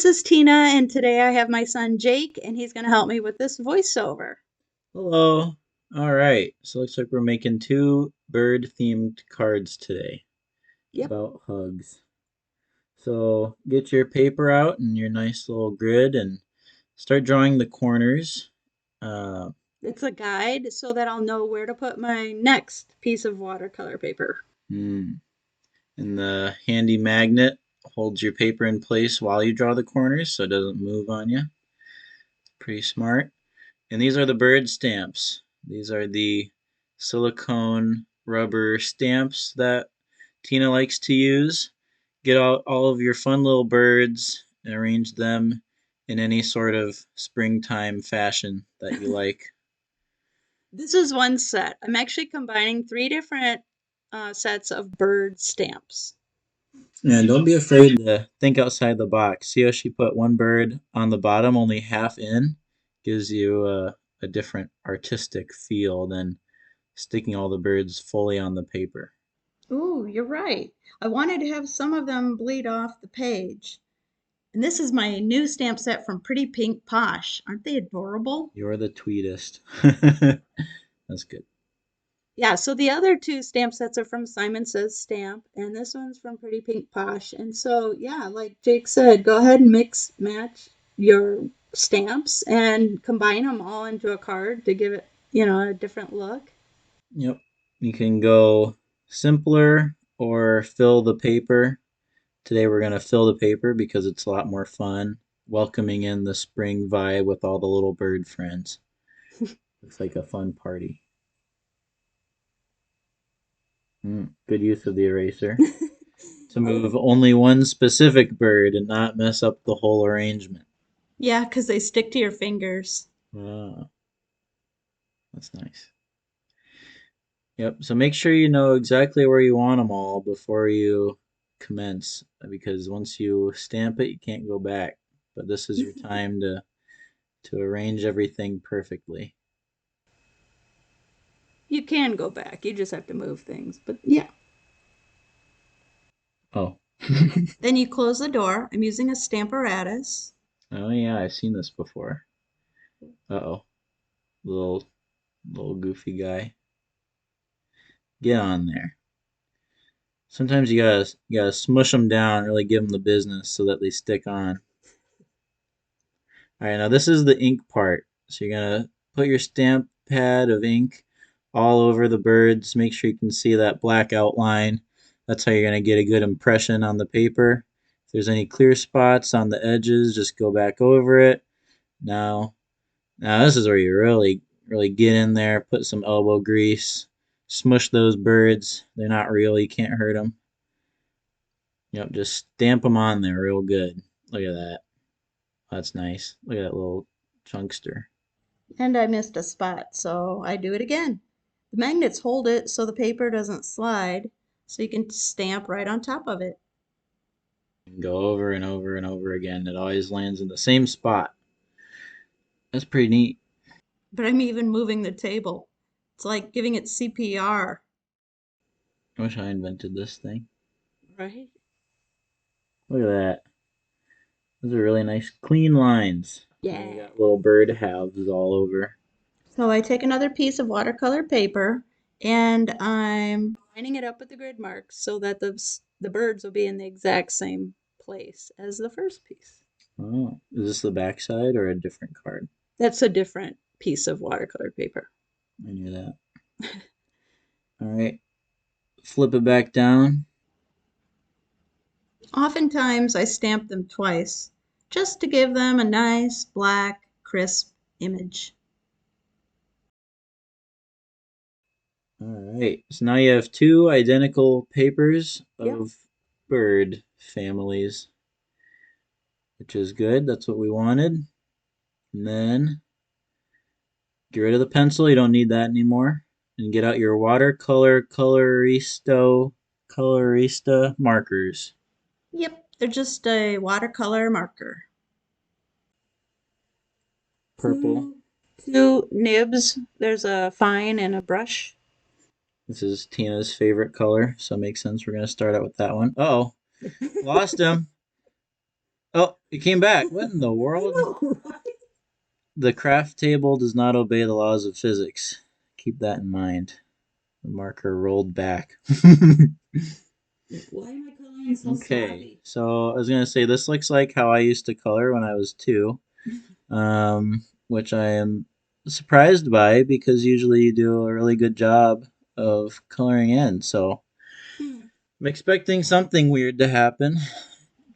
this is Tina, and today I have my son Jake, and he's going to help me with this voiceover. Hello. All right. So looks like we're making two bird themed cards today Yep, about hugs. So get your paper out and your nice little grid and start drawing the corners. Uh, it's a guide so that I'll know where to put my next piece of watercolor paper. hmm. And the handy magnet holds your paper in place while you draw the corners so it doesn't move on you. Pretty smart. And these are the bird stamps. These are the silicone rubber stamps that Tina likes to use. Get out all of your fun little birds and arrange them in any sort of springtime fashion that you like. This is one set. I'm actually combining three different sets of bird stamps. And don't be afraid to think outside the box. See how she put one bird on the bottom, only half in? Gives you a different artistic feel than sticking all the birds fully on the paper. Ooh, you're right. I wanted to have some of them bleed off the page. And this is my new stamp set from Pretty Pink Posh. Aren't they adorable? You're the tweetest. That's good. Yeah, so the other two stamp sets are from Simon Says Stamp, and this one's from Pretty Pink Posh. And so, yeah, like Jake said, go ahead and mix match your stamps and combine them all into a card to give it, a different look. Yep. You can go simpler or fill the paper. Today we're going to fill the paper because it's a lot more fun welcoming in the spring vibe with all the little bird friends. Looks like a fun party. Good use of the eraser to Oh, move only one specific bird and not mess up the whole arrangement. yeah, because they stick to your fingers. Ah, that's nice. Yep. So make sure you know exactly where you want them all before you commence, because once you stamp it, you can't go back. But this is your time to arrange everything perfectly. You can go back, you just have to move things. But yeah. Oh. Then you close the door. I'm using a Stamparatus. Oh yeah, I've seen this before. Uh-oh. Little little goofy guy. Get on there. Sometimes you gotta smush them down, really give them the business so that they stick on. All right, now this is the ink part. So you're gonna put your stamp pad of ink all over the birds. Make sure you can see that black outline. That's how you're gonna get a good impression on the paper. If there's any clear spots on the edges, just go back over it. Now, now this is where you really get in there. Put some elbow grease. Smush those birds. They're not real. You can't hurt them. Yep, just stamp them on there real good. Look at that. That's nice. Look at that little chunkster. And I missed a spot, so I do it again. The magnets hold it so the paper doesn't slide, so you can stamp right on top of it. And go over and over and over again. It always lands in the same spot. That's pretty neat. But I'm even moving the table. It's like giving it CPR, I wish I invented this thing. right? Look at that. Those are really nice clean lines. And you Yeah. got little bird halves all over. So I take another piece of watercolor paper and I'm lining it up with the grid marks so that the birds will be in the exact same place as the first piece. Oh, is this the backside or a different card? That's a different piece of watercolor paper. I knew that. All right, flip it back down. Oftentimes I stamp them twice just to give them a nice black, crisp image. All right, so now you have two identical papers Yep. of bird families, which is good. That's what we wanted. And then get rid of the pencil. You don't need that anymore. And get out your watercolor colorista markers. Yep, they're just a watercolor marker. Purple. Two nibs. There's a fine and a brush. This is Tina's favorite color, so it makes sense we're going to start out with that one. Uh oh, lost him. Oh, it came back. What in the I world? know, right? The craft table does not obey the laws of physics. Keep that in mind. The marker rolled back. Why am I coloring so Okay, sloppy? so I was gonna say this looks like how I used to color when I was 2, which I am surprised by because usually you do a really good job of coloring in. So Hmm. I'm expecting something weird to happen.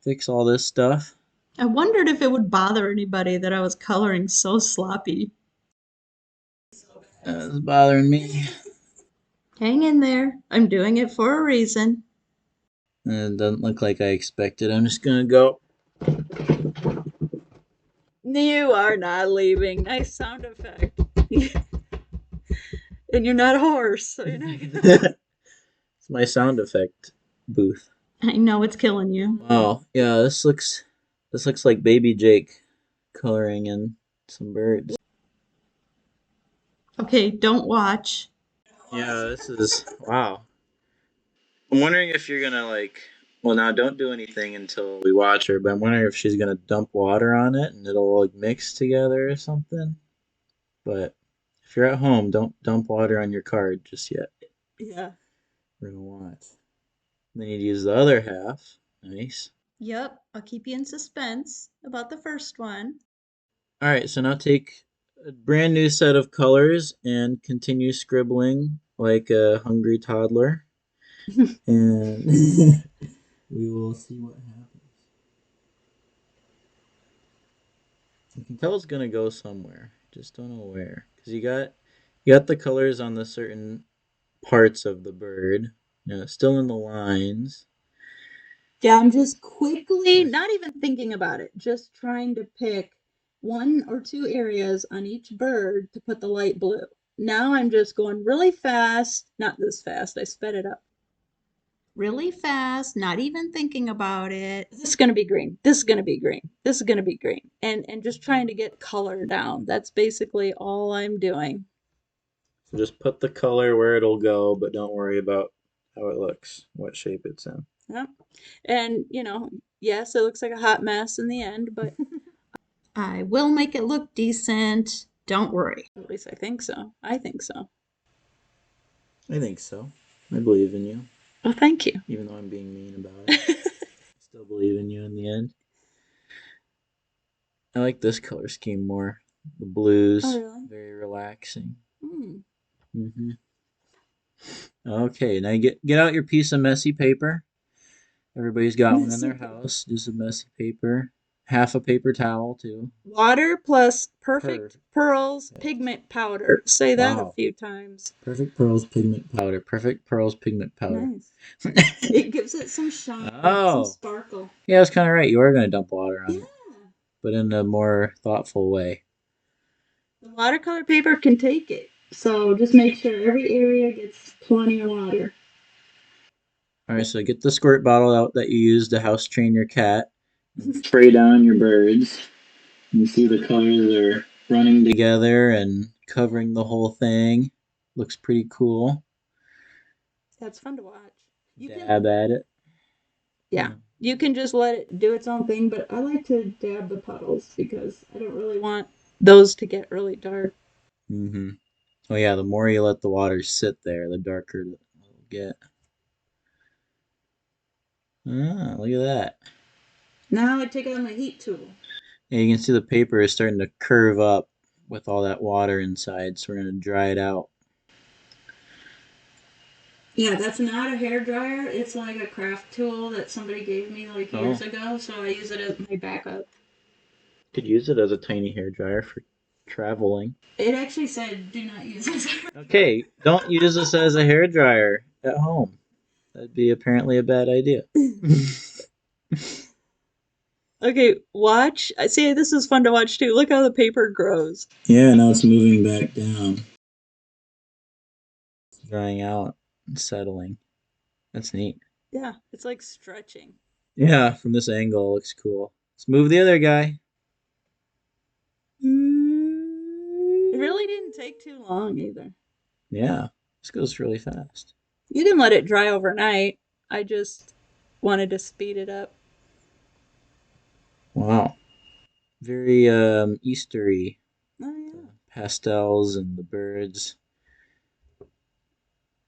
Fix all this stuff. I wondered if it would bother anybody that I was coloring so sloppy. It's bothering me. Hang in there. I'm doing it for a reason. It doesn't look like I expected. I'm just gonna go. You are not leaving. Nice sound effect. And you're not a horse, so you're not gonna. It's my sound effect booth. I know it's killing you. Wow. Yeah, this looks like baby Jake coloring in some birds. Okay, don't watch. Yeah, this is wow. I'm wondering if you're gonna like. Well, now don't do anything until we watch her. But I'm wondering if she's gonna dump water on it and it'll like mix together or something. But if you're at home, don't dump water on your card just yet. Yeah. We're gonna watch. Then you'd use the other half. Nice. Yep, I'll keep you in suspense about the first one. All right, so now take a brand new set of colors and continue scribbling like a hungry toddler, and we will see what happens. You can tell it's gonna go somewhere, just don't know where, because you got the colors on the certain parts of the bird. It's still in the lines. Yeah, I'm just quickly, not even thinking about it, just trying to pick one or two areas on each bird to put the light blue. Now I'm just going really fast, not this fast, I sped it up. Really fast, not even thinking about it. This is going to be green. This is going to be green. This is going to be green. And just trying to get color down. That's basically all I'm doing. So just put the color where it'll go, but don't worry about how it looks, what shape it's in. Yep. And, yes, it looks like a hot mess in the end, but I will make it look decent. Don't worry. At least I think so. I think so. I think so. I believe in you, Well, thank you. even though I'm being mean about it. I still believe in you in the end. I like this color scheme more. The Oh, blues, really? very relaxing. Hmm. hmm Okay, now get out your piece of messy paper. Everybody's got one in Messy their paper. house. Do some messy paper. Half a paper towel too. Water plus perfect Perfect. pearls pigment powder. Say that a Wow. few times. Perfect pearls pigment powder. Perfect pearls pigment powder. Nice. It gives it some shine, some Oh, sparkle. yeah, that's kind of right. You are going to dump water on Yeah. it, but in a more thoughtful way. The watercolor paper can take it. So just make sure every area gets plenty of water. All right, so get the squirt bottle out that you use to house train your cat and spray down your birds. You see the colors are running together and covering the whole thing. Looks pretty cool. That's fun to watch. You can, Dab at it. yeah, you can just let it do its own thing, but I like to dab the puddles because I don't really want those to get really dark. Mm-hmm. Oh yeah, the more you let the water sit there, the darker it'll get. Ah, look at that. Now I take out my heat tool. And you can see the paper is starting to curve up with all that water inside, so we're going to dry it out. Yeah, that's not a hair dryer. It's like a craft tool that somebody gave me like years Oh, ago, so I use it as my backup. could use it as a tiny hair dryer for traveling. It actually said do not use this. Okay, don't use this as a hair dryer at home. That'd be apparently a bad idea. Okay, watch. I see this is fun to watch too. Look how the paper grows. Yeah, now it's moving back down. It's drying out and settling. That's neat. Yeah, it's like stretching. Yeah, from this angle, it looks cool. Let's move the other guy. It really didn't take too long either. Yeah, this goes really fast. You can let it dry overnight. I just wanted to speed it up. Wow. Very Eastery. Oh The yeah. pastels and the birds.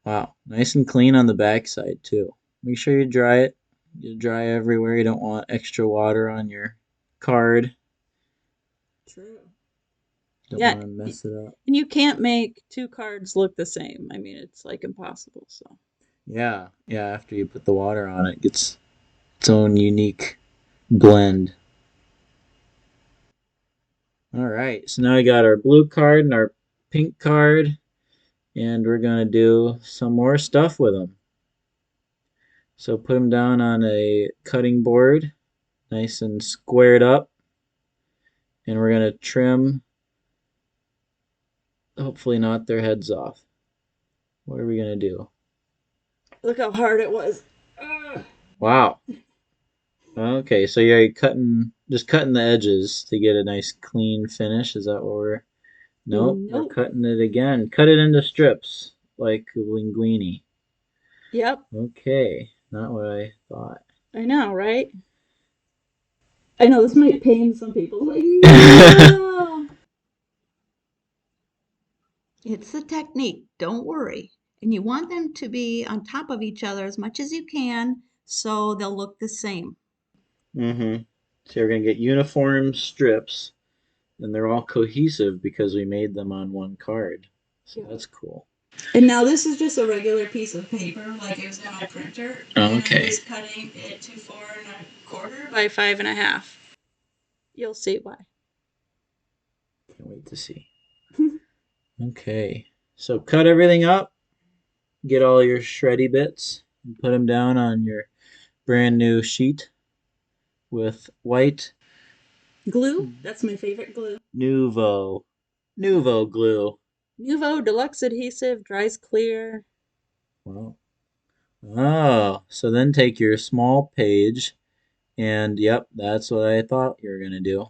Wow. Nice and clean on the backside too. Make sure you dry it. You dry everywhere. You don't want extra water on your card. True. Don't Yeah, want to mess it up. and you can't make two cards look the same. I mean, it's like impossible. So Yeah. Yeah. After you put the water on it, it gets its own unique blend. All right. So now we got our blue card and our pink card, and we're going to do some more stuff with them. So put them down on a cutting board, nice and squared up, and we're going to trim, hopefully not their heads off. What are we going to do? look how hard it was. Ugh. Wow. Okay, so you're cutting, just cutting the edges to get a nice clean finish. Is that what we're? Nope, we're Nope. cutting it again. Cut it into strips like linguine. Yep. Okay, not what I thought. I know, right? I know this might pain some people. Like, no. It's the technique, don't worry. And you want them to be on top of each other as much as you can so they'll look the same. Mm-hmm. So we're gonna get uniform strips, and they're all cohesive because we made them on one card. So Yeah. that's cool. And now this is just a regular piece of paper, like it was in my printer. And I'm Okay. just cutting it to 4 1/4 by 5 1/2. You'll see why. Can't wait to see. Okay. So cut everything up, get all your shreddy bits, and put them down on your brand new sheet with white Glue, that's my favorite glue. Nuvo glue. Nuvo Deluxe Adhesive dries clear. Wow. Oh, so then take your small page and yep, that's what I thought you were gonna do.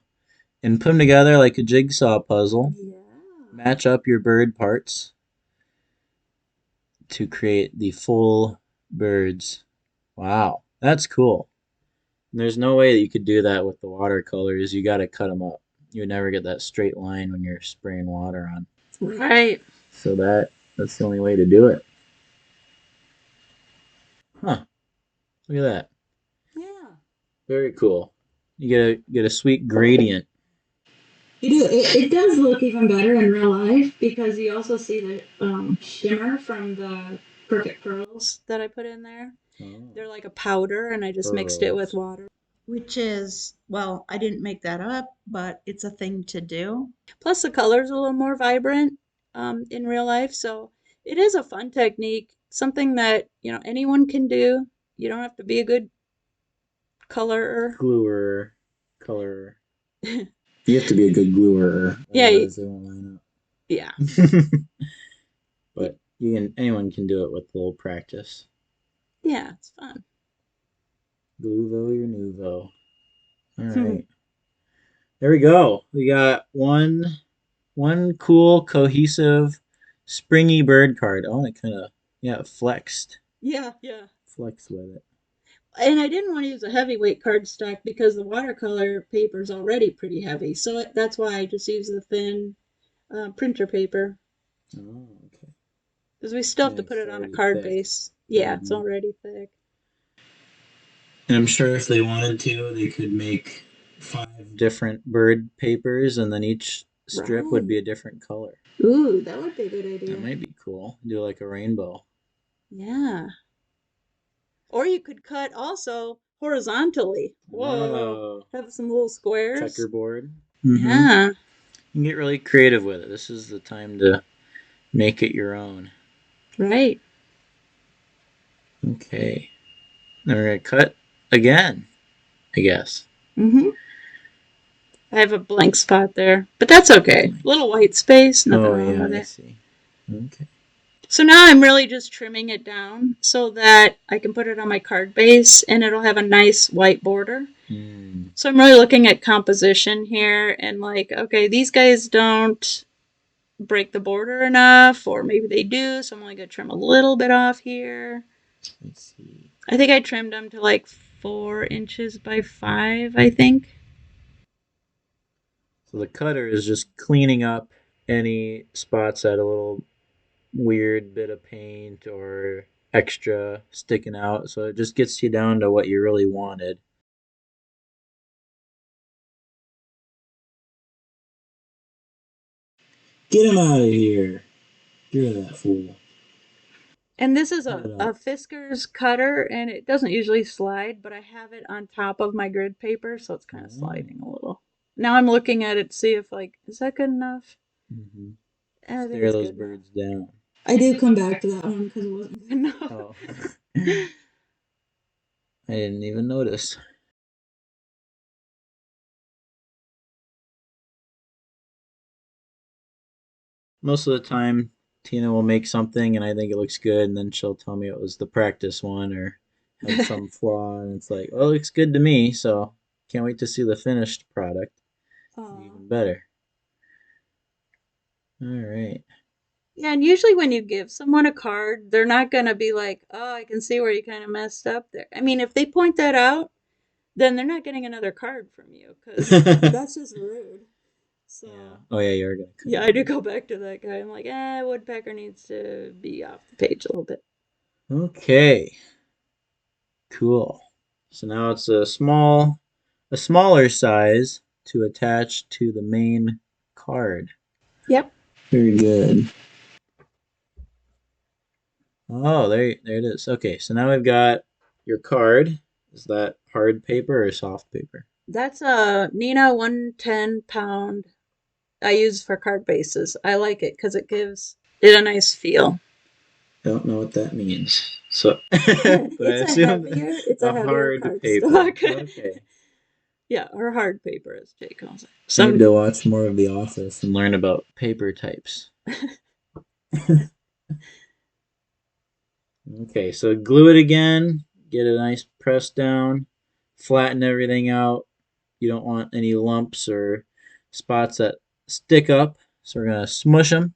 And put them together like a jigsaw puzzle. Yeah. Match up your bird parts to create the full birds. Wow, that's cool. There's no way that you could do that with the watercolors. You got to cut them up. You would never get that straight line when you're spraying water on. Right. So that's the only way to do it. Huh. Look at that. Yeah. Very cool. You get a sweet gradient. You do. It does look even better in real life because you also see the shimmer from the perfect pearls that I put in there. Oh, They're like a powder, and I just mixed it with pearls. water. Which is, well, I didn't make that up, but it's a thing to do. Plus, the color's a little more vibrant in real life. So it is a fun technique, something that, anyone can do. You don't have to be a good colorer. Gluer, color. Yeah, You have to be a good gluer, y- otherwise they won't line yeah, up. But anyone can do it with a little practice. yeah, it's fun. Gluvo your nouveau. All right. There we go. We got one cool, cohesive, springy bird card. Oh, and it kind of yeah flexed, Yeah, yeah. flexed with it. And I didn't want to use a heavyweight cardstock because the watercolor paper is already pretty heavy. So that's why I just use the thin printer paper. Oh, okay. Because we still have Yeah, to put it's it on a already card thick. base. Yeah, it's Mm-hmm. already thick. And I'm sure if they wanted to, they could make 5 different bird papers, and then each strip would Right. be a different color. Ooh, that would be a good That idea. might be cool. Do like a rainbow. Yeah. Or you could cut also horizontally. Whoa. Oh, Have some little squares. checkerboard. Mm-hmm. You Yeah. can get really creative with it. This is the time to make it your own. Right. Okay. Then we're gonna cut again, I guess. Mm-hmm. I have a blank spot there, but that's okay. Little white space, nothing Oh wrong yeah, with I it. see. Okay. So now I'm really just trimming it down so that I can put it on my card base and it'll have a nice white border. Mm, So I'm really looking at composition here and like, okay, these guys don't break the border enough, or maybe they do, so I'm only gonna trim a little bit off here. let's see. I think I trimmed them to like 4 inches by 5, I think. So the cutter is just cleaning up any spots that a little weird bit of paint or extra sticking out. So it just gets you down to what you really wanted. Get him out of here. You're that fool. And this is Cut it a up. Fisker's cutter, and it doesn't usually slide, but I have it on top of my grid paper, so it's kind of Oh. sliding a little. Now I'm looking at it to see if, like, is that good enough? Mm-hmm. I think Stare it's those good enough. birds down. I did come back to that one because it wasn't good enough. Oh. I didn't even notice. Most of the time, Tina will make something and I think it looks good, and then she'll tell me it was the practice one or had some flaw, and it's like, well, it looks good to me, so can't wait to see the finished product. Be Aw. even better. All right. Yeah, and usually when you give someone a card, they're not going to be like, oh, I can see where you kind of messed up there. I mean, if they point that out, then they're not getting another card from you because that's just rude. Yeah. So, Oh yeah, you are gonna cut yeah, it I do again. go back to that guy. I'm like, Woodpecker needs to be off the page a little bit. Okay. Cool. So now it's a smaller size to attach to the main card. Yep, Very good. Oh, there it is. Okay, so now we've got your card. Is that hard paper or soft paper? that's a Nina 110 pound I use for card bases. I like it because it gives it a nice feel. Don't know what that means. So, but I assume It's a a heavier hard card paper. stock. Okay. Yeah, or hard paper, as Jay calls it. I need Some to watch more of The Office and learn about paper types. Okay, so glue it again, get a nice press down, flatten everything out. You don't want any lumps or spots that stick up, so we're gonna smush them.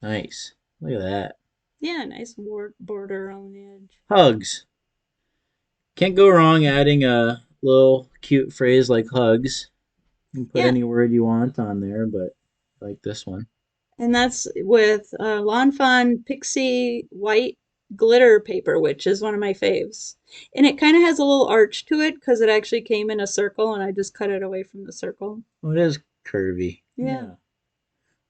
Nice. Look at that. yeah, nice border on the edge. Hugs. Can't go wrong adding a little cute phrase like hugs. You can put Yeah, any word you want on there, but I like this one. and that's with Lawn Fawn Pixie White glitter paper, which is one of my faves. And it kind of has a little arch to it because it actually came in a circle, and I just cut it away from the circle. Oh, it is curvy. Yeah. Yeah.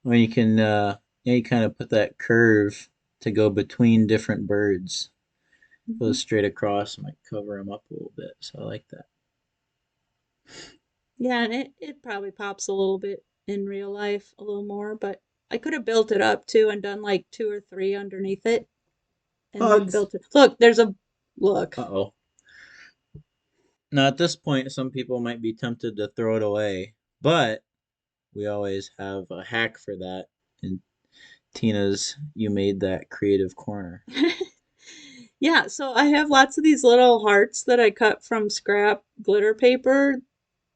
Well, you can yeah, you kind of put that curve to go between different birds. Hmm. Goes straight across, might cover them up a little bit. So I like that. Yeah, and it probably pops a little bit in real life, a little more, but I could have built it up too and done like two or three underneath it and then Hugs. built it. Look, there's a look. Uh oh. Now at this point, some people might be tempted to throw it away, but we always have a hack for that. And Tina's, you made that creative corner. Yeah, so I have lots of these little hearts that I cut from scrap glitter paper,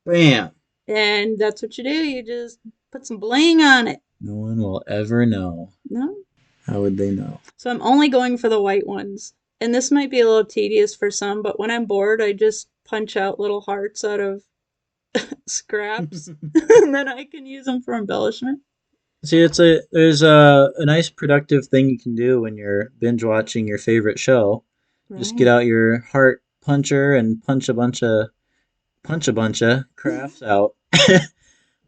Bam! and that's what you do. You just put some bling on it. No one will ever know. No? How would they know? So I'm only going for the white ones. And this might be a little tedious for some, but when I'm bored, I just punch out little hearts out of scraps, and then I can use them for embellishment. See, there's a nice productive thing you can do when you're binge watching your favorite show. Just get Right. out your heart puncher and punch a bunch of crafts out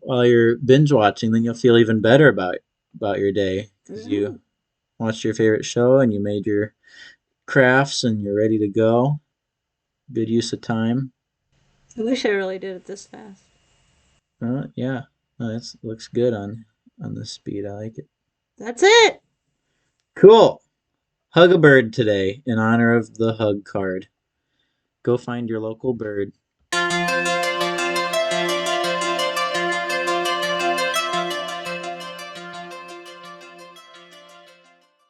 while you're binge watching. Then you'll feel even better about your day because Yeah. you watched your favorite show and you made your crafts and you're ready to go. Good use of time. I wish I really did it this fast. Yeah, no, that looks good on this speed. I like it. That's it. Cool. Hug a bird today in honor of the hug card. Go find your local bird.